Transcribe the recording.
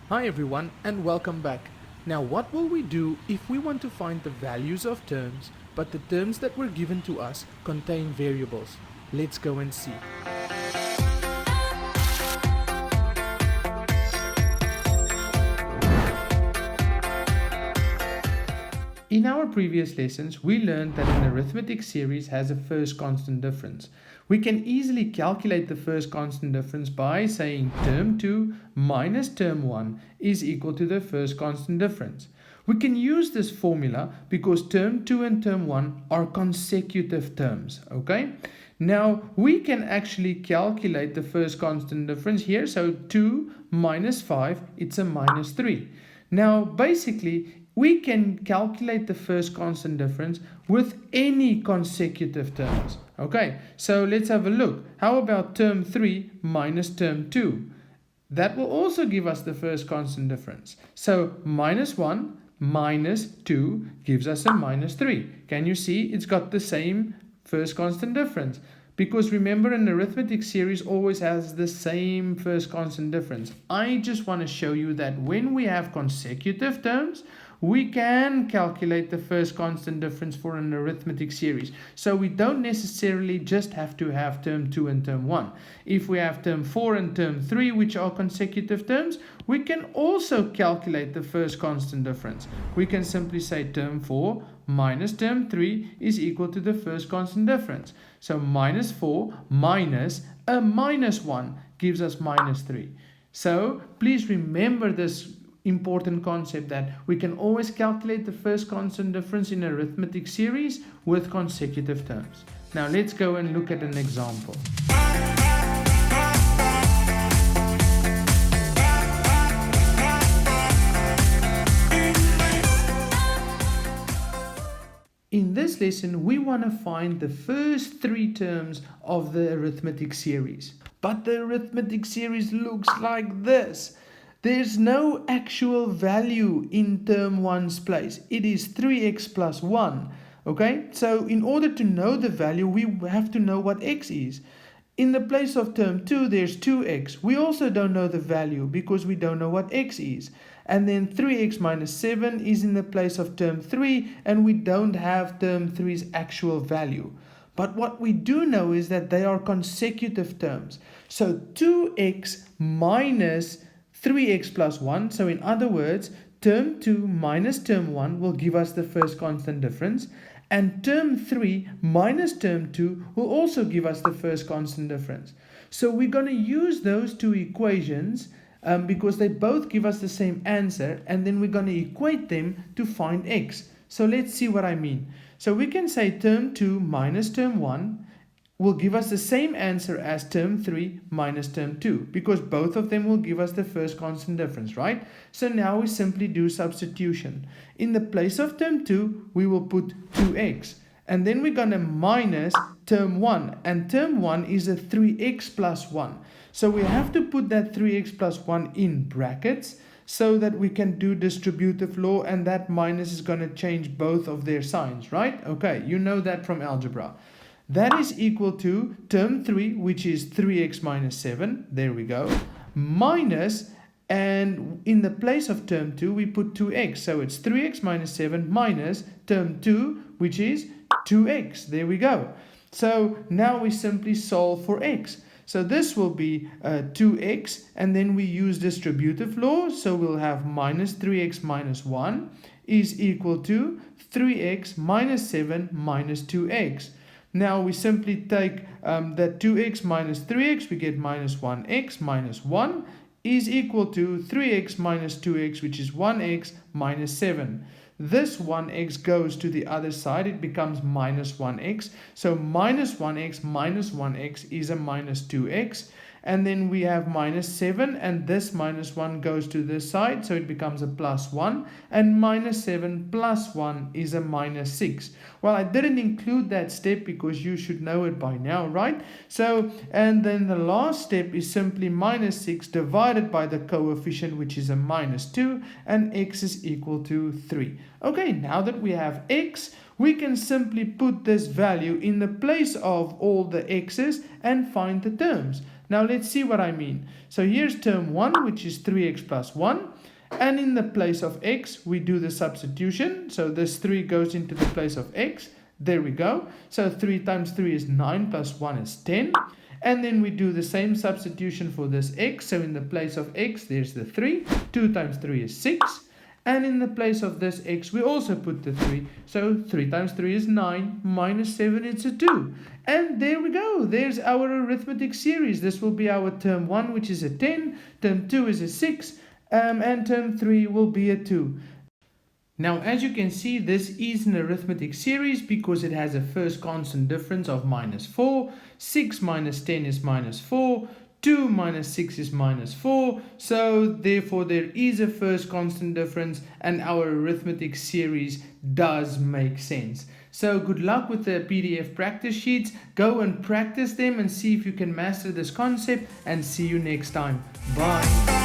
Hi everyone and welcome back. Now what will we do if we want to find the values of terms, but the terms that were given to us contain variables? Let's go and see. In our previous lessons, we learned that an arithmetic series has a first constant difference. We can easily calculate the first constant difference by saying term 2 minus term 1 is equal to the first constant difference. We can use this formula because term 2 and term 1 are consecutive terms, okay? Now, we can actually calculate the first constant difference here. So 2 minus 5, it's a minus 3. Now, basically, we can calculate the first constant difference with any consecutive terms. Okay, so let's have a look. How about term 3 minus term 2? That will also give us the first constant difference. So minus 1 minus 2 gives us a minus 3. Can you see it's got the same first constant difference? Because remember, an arithmetic series always has the same first constant difference. I just want to show you that when we have consecutive terms, we can calculate the first constant difference for an arithmetic series. So we don't necessarily just have to have term 2 and term 1. If we have term 4 and term 3, which are consecutive terms, we can also calculate the first constant difference. We can simply say term 4 minus term 3 is equal to the first constant difference. So minus 4 minus a minus 1 gives us minus 3. So please remember this important concept that we can always calculate the first constant difference in an arithmetic series with consecutive terms. Now let's go and look at an example. In this lesson, we want to find the first three terms of the arithmetic series. But the arithmetic series looks like this. There's no actual value in term 1's place. It is 3x plus 1. Okay, so in order to know the value, we have to know what x is. In the place of term 2, there's 2x. We also don't know the value because we don't know what x is. And then 3x minus 7 is in the place of term 3, and we don't have term 3's actual value. But what we do know is that they are consecutive terms. So 2x minus 3x plus 1. So in other words, term 2 minus term 1 will give us the first constant difference. And term 3 minus term 2 will also give us the first constant difference. So we're going to use those two equations because they both give us the same answer. And then we're going to equate them to find x. So let's see what I mean. So we can say term 2 minus term 1 will give us the same answer as term 3 minus term 2 because both of them will give us the first constant difference, right? So now we simply do substitution. In the place of term 2, we will put 2x. And then we're going to minus term 1. And term 1 is a 3x plus 1. So we have to put that 3x plus 1 in brackets so that we can do distributive law, and that minus is going to change both of their signs, right? Okay, you know that from algebra. That is equal to term 3, which is 3x minus 7. There we go. Minus, and in the place of term 2, we put 2x. So it's 3x minus 7 minus term 2, which is 2x. There we go. So now we simply solve for x. So this will be 2x, and then we use distributive law. So we'll have minus 3x minus 1 is equal to 3x minus 7 minus 2x. Now we simply take that 2x minus 3x, we get minus 1x minus 1 is equal to 3x minus 2x, which is 1x minus 7. This 1x goes to the other side, it becomes minus 1x. So minus 1x minus 1x is a minus 2x. And then we have minus 7, and this minus 1 goes to this side, so it becomes a plus 1. And minus 7 plus 1 is a minus 6. Well, I didn't include that step because you should know it by now, right? So, and then the last step is simply minus 6 divided by the coefficient, which is a minus 2, and x is equal to 3. Okay, now that we have x, we can simply put this value in the place of all the x's and find the terms. Now let's see what I mean. So here's term 1, which is 3x plus 1. And in the place of x, we do the substitution. So this 3 goes into the place of x. There we go. So 3 times 3 is 9 plus 1 is 10. And then we do the same substitution for this x. So in the place of x, there's the 3. 2 times 3 is 6. And in the place of this x, we also put the 3. So 3 times 3 is 9, minus 7 is a 2. And there we go. There's our arithmetic series. This will be our term 1, which is a 10. Term 2 is a 6. And term 3 will be a 2. Now, as you can see, this is an arithmetic series because it has a first constant difference of minus 4. 6 minus 10 is minus 4. 2 minus 6 is minus 4. So therefore there is a first constant difference and our arithmetic series does make sense. So good luck with the PDF practice sheets. Go and practice them and see if you can master this concept, and see you next time. Bye.